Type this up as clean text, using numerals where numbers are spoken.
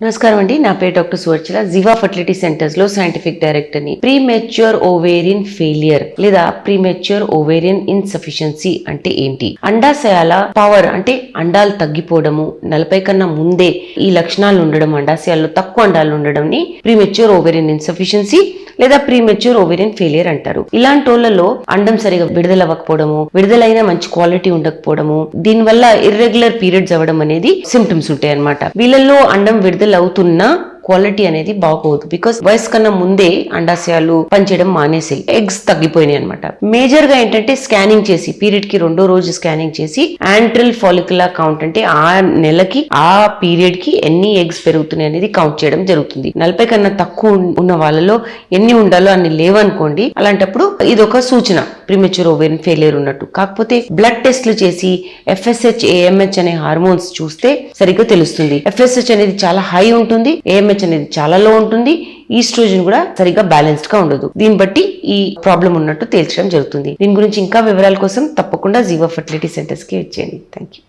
నమస్కారం అండి. నా పేరు doctor Suvarchala. Ziva fertility centres లో సైంటిఫిక్ డైరెక్టర్ ని. ప్రీమెచ్యూర్ ఓవేరియన్ ఫెయిలియర్ లేదా ప్రీమెచ్యూర్ ఓవేరియన్ ఇన్సఫిషియన్సీ అంటే ఏంటి? అండాశయాల పవర్ అంటే అండాలు తగ్గిపోవడము, 40 కన్నా ముందే ఈ లక్షణాలు ఉండడం, అండాశయాల్లో తక్కువ అండాలు ఉండడం ని ప్రీమెచ్యూర్ ఓవేరియన్ ఇన్సఫిషియన్సీ లేదా ప్రీమెచ్యూర్ ఓవేరియన్ ఫెయిలియర్ అంటారు. ఇలాంటి వాళ్ళలో అండం సరిగా విడుదలవ్వకపోవడము, విడుదలైన మంచి క్వాలిటీ ఉండకపోవడము, దీనివల్ల ఇర్రెగ్యులర్ పీరియడ్స్ అవ్వడం అనేది సిమ్టమ్స్ ఉంటాయి అన్నమాట. వీళ్ళల్లో అండం విడుదల అవుతున్నా క్వాలిటీ అనేది బాగోదు. బికాస్ వయసు కన్నా ముందే అండాశయాలు పనిచేయడం మానేసాయి, ఎగ్స్ తగ్గిపోయినాయి అనమాట. మేజర్ గా ఏంటంటే స్కానింగ్ చేసి, పీరియడ్ కి 2వ రోజు స్కానింగ్ చేసి యాంట్రల్ ఫాలిక్యులర్ కౌంట్ అంటే ఆ నెలకి ఆ పీరియడ్ కి ఎన్ని ఎగ్స్ పెరుగుతున్నాయి అనేది కౌంట్ చేయడం జరుగుతుంది. 40 కన్నా తక్కువ ఉన్న వాళ్ళలో ఎన్ని ఉండాలో అన్ని లేవనుకోండి, అలాంటప్పుడు ఇది ఒక సూచన ప్రీమెచ్యూర్ ఓవేరియన్ ఫెయిలియర్ ఉన్నట్టు. కాకపోతే బ్లడ్ టెస్ట్లు చేసి FSH AMH అనే హార్మోన్స్ చూస్తే సరిగ్గా తెలుస్తుంది. FSH అనేది చాలా హై ఉంటుంది, AMH అనేది చాలా లో ఉంటుంది, ఈస్ట్రోజన్ కూడా సరిగ్గా బ్యాలెన్స్డ్ గా ఉండదు. దీన్ని బట్టి ఈ ప్రాబ్లం ఉన్నట్టు తేల్చడం జరుగుతుంది. దీని గురించి ఇంకా వివరాల కోసం తప్పకుండా జివా ఫర్టిలిటీ సెంటర్స్ కి వచ్చేయండి. Thank you.